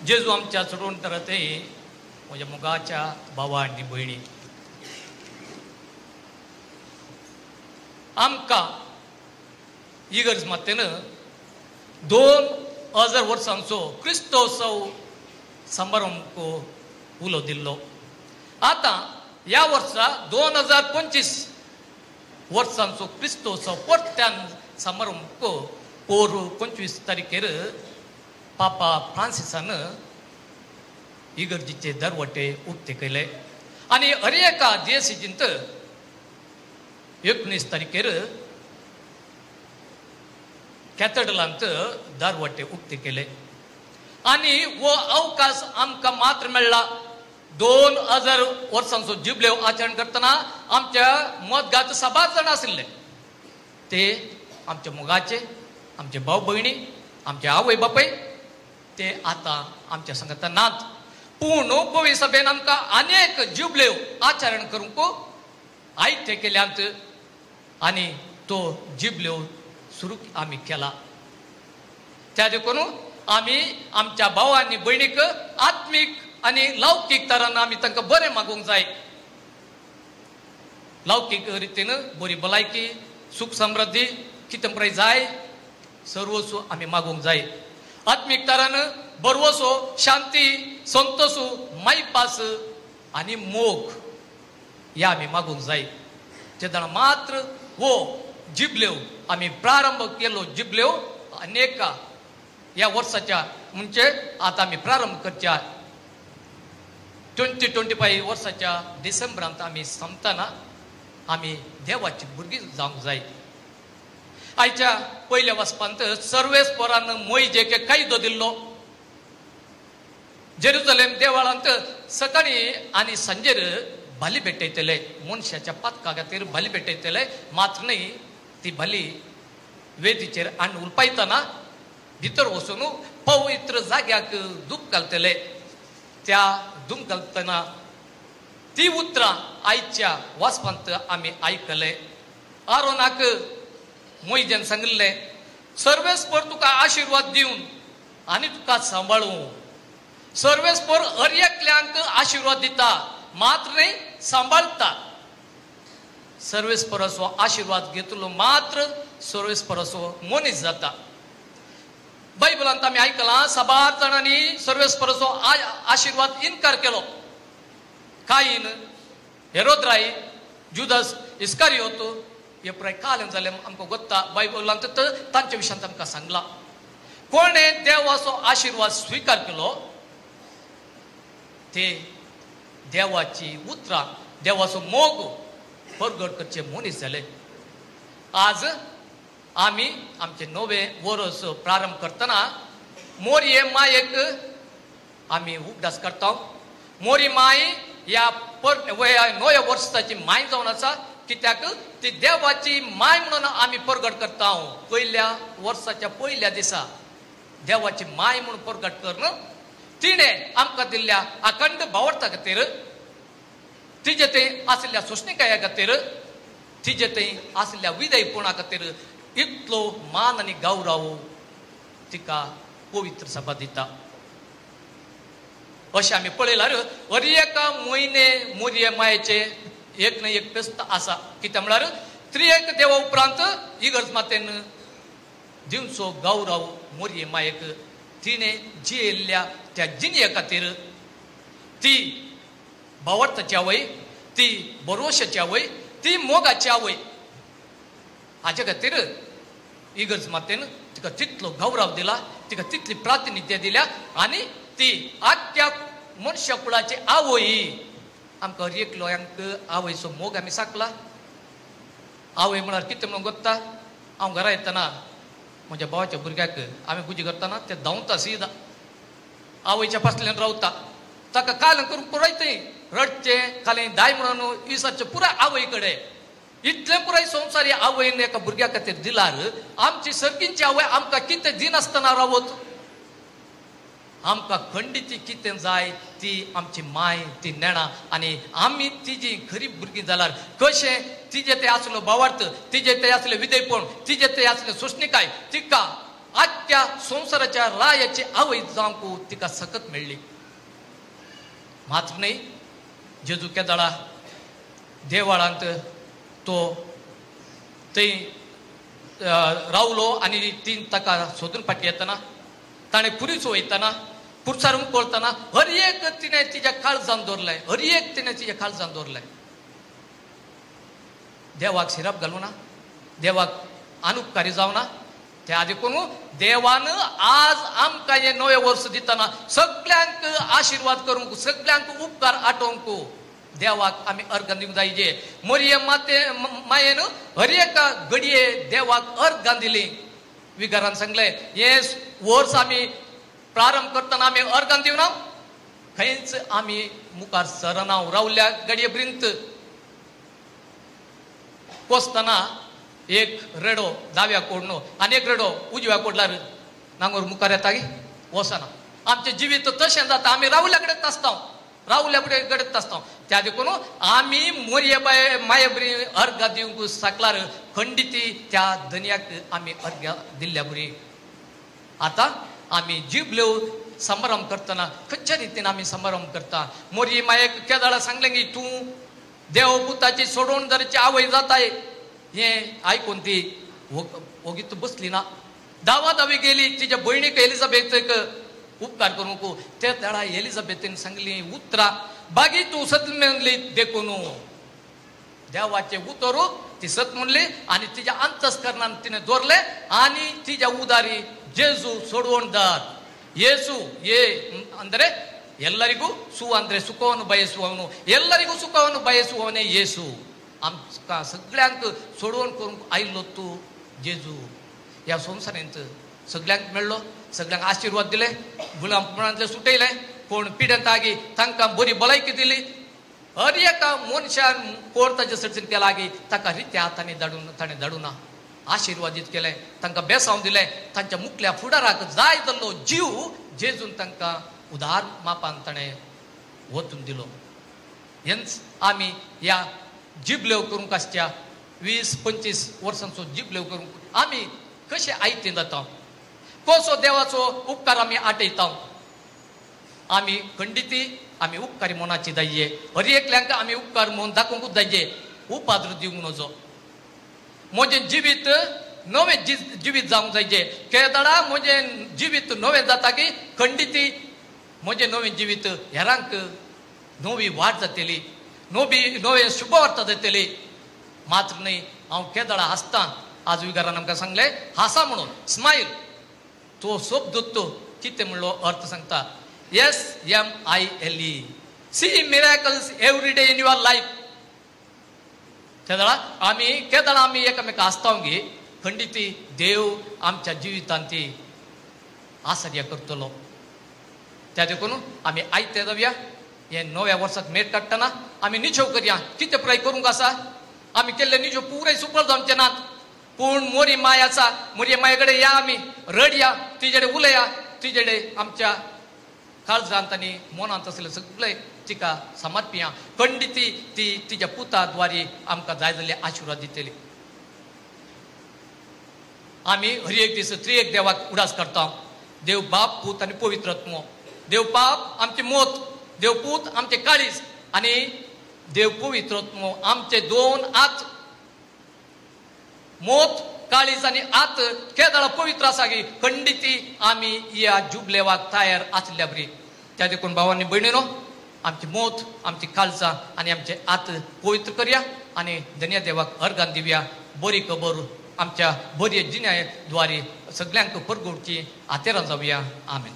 जेजू आमच्या सोडून तरत म्हज्या मुगाच्या भावा आनी भयणी आमकां इगर्ज मातेन 2000 वर्सांचो क्रिस्तोत्सव समारंभ उलो दिल्लो. आता ह्या वर्सा 2025 वर्सांचो क्रिस्तोत्सव परत्यान समारंभ 25 तारखेर पापा फ्रांसिसान इगर्जीचे दरवटे उक्ते केले आणि हर एका दिवसींत 19 तारखेर कॅथेड्रलांत दरवटे उक्ते केले आणि वो अवकाश आमकां मात्र मेळ्ळा. 2000 वर्सांचो जुबलेव आचरण करतना आमच्या मतगात 7 जाण आशिल्ले. ते आमच्या मुगाचे, आमचे भाव भयणी, आमचे आवय बापाय ते आता आमच्या संगत नात. पूण पवी सभेन आमकां अनेक जुबलेव आचरण करूंक आयते केल्यांत आणि तो जुबलेव सुरू आमी केला. त्या देखून आमी आमच्या भावांनी भयणीक आत्मीक आणि लौकिक तरान आमी तांकां बरें मागूंक जाय. लौकिक रितीन बरी भलायकी, सुख समृद्धी कितें पळय जाय सर्वस्व आमी मागूंक जाय. आत्मीक तरान बरवसो, शांती, संतोषू, मायपास आणि मोग या आमी मागूंक जाय. जेदना मात्र हो जिबलेव आमी प्रारंभ केलो. जिबलेव अनेका या वर्साच्या म्हणजे आता आमी प्रारंभ करच्या 2025 वर्साच्या डिसेंबरांत आमी संपतना आमी देवाची भुरगीं जावंक जाय. आयच्या पयल्या वचपांत सर्वेस्परान मोइजेक कायदो दिल्लो. जेरुसलेम देवळांत सकाळी आणि संजेर बली भेटयतले, मनशाच्या पातका खातीर बली भेटयतले. मात्र न्ही ती बली वेदीचेर आनी उलपायतना भितर वचून पवित्र जाग्याक धूप घालतले. त्या धूप घालतना ती उतरां आयच्या वाचपांत आमी आयकले. आरोनाक मोइजेन सांगिल्ले, सर्वेस्पर तुका आशिर्वाद दिवन आनी तुका सांबाळूं. सर्वेस्पर हर एकल्यांक आशिर्वाद दिता, मात्र न्ही सांबाळता. सर्वेस्पराचो आशिर्वाद घेतलो मात्र सर्वेस्पराचो मनीस जाता. बायबलांत आमी आयकलां 7 जाणांनी सर्वेस्पराचो आशिर्वाद इन्कार केलो. कायीन, हेरोद्राई, जुदास इस्कारियोत हे प्राय कालन जालें आमकां गोत्ता. बायबलांत तांच्या विशयांत आमकां सांगलां. कोणे देवाचो आशिर्वाद स्विकार केलो ते देवाची उतरां, देवाचो मोग परगट करचे मनीस जाले. आज आमी आमचे नवे वर्स प्रारंभ करतना मोरये मायेक आमी उपदास करता. मोरी माय या नव्या वर्साची माय जावन आसा. कित्याक ती देवाची माय म्हणून आमी परगट करता. पयल्या वर्साच्या पयल्या दिसा देवाची माय म्हणून परगट करून तिणें आमकां दिल्ल्या अखंड भावार्था खातीर, तिजे थंय आशिल्ल्या सोशणिकाया खातीर, तिजे थंय आशिल्ल्या विधेयपणा खातीर इतलो मान आनी गौरव तिका पवित्र सभा दिता. अशें आमी पळयल्यार हर एका म्हयने मोरये मायेचे एक ना एक फेस्त आसा. कित्याक म्हळ्यार त्रिएक देवा उपरांत इगर्ज मातेन दिवचो गौरव मोरये मायेक. तिणें जियेल्ल्या त्या जिणये खातीर, ती भावार्थाची आवय, ती भरवशाची आवय, ती मोगाची आवय, हाचे खातीर इगर्ज मातेन तिका तितलो गौरव दिला, तिका तितली प्रातिनिध्य दिल्या. आनी ती आख्या मनशा कुळाची आवय. आमकां हर एकल्यांक आवयचो मोग आमी साकला. आवय म्हळ्यार कितें म्हणून गोत्ता. हांव घरा येतना म्हज्या भावाच्या भुरग्याक आमी पुजी करतना ते धांवता सीदा आवयच्या फाटल्यान रावता. ताका काल करून पुरायतय रडचें खालें दाय म्हणून विसरचें पुराय आवय कडेन. इतलें पुराय संवसारी आवयन एका भुरग्या खातीर दिल्यार आमची सर्गींची आवय आमकां कितें दिनासतना रावत. आमकां खंडीची कितें जाय ती आमची माय, ती नेणा. आनी आमी तिजी खरी भुरगीं जाल्यार कशें तिजे ते आसलो भावार्थ, तिजे ते आसले विधेयपण, तिजे ते आसले सोशणिकाय तिका आख्या संसाराच्या रायाची आवय जावंक तिका सकत मेळ्ळी. मात्र नाही जेजू केदाळा देवाळांत तो थंय रावलो आनी तीन ताका सोदून फाटी येतना ताणें पुरीच वयतना पुरसारूंक पळतना हर एक तिणें तिच्या काळजान दवरलें, हर एक तिणें तिच्या काळजान दवरलें. देवाक शिराप घालूं ना, देवाक अनुपकारी जावना. त्या देखून देवान आज आमकां हें नवें वर्स दितना सगळ्यांक आशिर्वाद करूंक, सगळ्यांक उपकार आठोवंक देवाक आमी अर्घ दिवंक जाय. मोरये मायेन हर एका घडये देवाक अर्घ दिली. विगारान सांगलें हे वर्स आमी प्रारंभ करतना आमी अर्घ दिवना, खंयच आमी मुखार सरना. रावल्या घडये पर्यंत पोसतना एक रेडो दाव्या कोडनो आनी एक रेडो उजव्या कोडल्यार नांगोर मुखार येता गे वसना. आमचें जिवीत तशें जाता. आमी रावल्या कडेन आसता, रावल्या कडेन आसता. त्या देखून आमी मोरये माये बरी अर्घ दिवंक शकल्यार खंडिती त्या धन्याक आमी अर्घ दिल्ल्या बरी. आतां आमी जिबल्यो समारंभ करतना खंयच्या रितीन आमी समारंभ करता. मोरये मायेक केदाळा सांगलें की तूं देवपुताची सोडून जरची आवय जाताय. हें आयकून ती ओगीत बसली ना. दावी गेली तिच्या भयणीक एलिझाबेथक उपकार करूंक. त्या तेळा एलिझाबेथीन सांगली उतरा बागी तूं सत म्हणली देखून देवाचे उतर ती सत म्हणली आनी तिच्या अंतस्करणान तिणें दवरले आनी तिच्या उदारी जेजू सोडवणदार येसू ये ಅಂದ್ರೆ ಎಲ್ಲರಿಗೂ ಸು ಅಂದ್ರೆ ಸುಖವನ್ನು ಬಯಸುವವನು, ಎಲ್ಲರಿಗೂ ಸುಖವನ್ನು ಬಯಸುವವನೇ ಯೇಸು. आमकां सगळ्यांक सोडवण करूंक आयिल्लो तूं जेजू. ह्या संवसारांत सगळ्यांक मेळ्ळो, सगळ्यांक आशिर्वाद दिले, गुलामपणांतले सुटयले, कोण पिड्यांत आगी तांकां बरी भलायकी दिली. हर एका मनशान कोण ताचे सर्जन केला आगी ताका रित्या हातांनी ताणें धाडूना. आशिर्वादीत केलें, तांकां बेसांव दिलें. तांच्या मुखल्या फुडाराक जाय जाल्लो जीव जेजून तांकां उदार मापान ताणें वचून दिलो. हेंच आमी ह्या जिबल्यो करूंक आसच्या 20-25 वर्सांचो जिबल्यो करूंक आमी कशें आयतें जाता, कसो देवाचो उपकार आमी आटयता. आमी खंडिती आमी उपकारी मनाची जायजे. हर एकल्यांक आमी उपकार म्हणून दाखोवंकूच जायजे. उपाद्र दिवंक नजो. म्हजें जिवीत नवें जिवीत जावंक जायजें. केदाळा म्हजें जिवीत नवें जाता की खंडिती म्हजें नवें जिवीत हेरांक नवी वाट जातली, नवें शुभवार्ता जातली. मात्र न्ही हांव केदाळा हांसता. आज विगारान आमकां सांगलें हांसा म्हणून, स्मायल. तो शब्द तो कितें म्हणलो अर्थ सांगता. SMILE. See miracles every day in your life. केदाळा आमी एकामेका हांसता गे खंडिती देव आमच्या जिवितांत ती आश्चर्य करतलो. त्या देखून आमी आयते जावया. हे नव्या वर्साक मेट काडटना आमी निशेव करया. कितें प्राय करूंक आसा आमी केल्ले निशेव पुराय सुफल जावचे नात. पूण मोरी माय आसा, मोरये माये कडेन या, आमी रडया, तिजे कडेन उलया, तिजे कडेन आमच्या काळजांत आनी मनांत आसलें सगळें तिका समर्पिया. खंडिती ती तिच्या पुता द्वारे आमकां जाय जाल्ले आशिर्वाद दितली. आमी हर एक दीस त्रिएक देवाक उडास करता. देव बाप, पूत आनी पवित्र आत्मो. देव बाप आमची मोत, देव पूत आमचे काळीज आनी देव पवित्र आत्मो आमचे दोन आत. मोत, काळीज आनी आत केदाळा पवित्र आसा गे खंडिती आमी ह्या जुबलेवाक तयार आसल्या बरी. त्या देखून भावांनी भयणीनो आमची मोत, आमची काळजां आनी आमचे आत पवित्र करया आनी धन्य देवाक अर्गान दिवया. बरी खबर आमच्या बरे जिण्या द्वारे सगळ्यांक परगोवची आतेरां जावया. आमेन.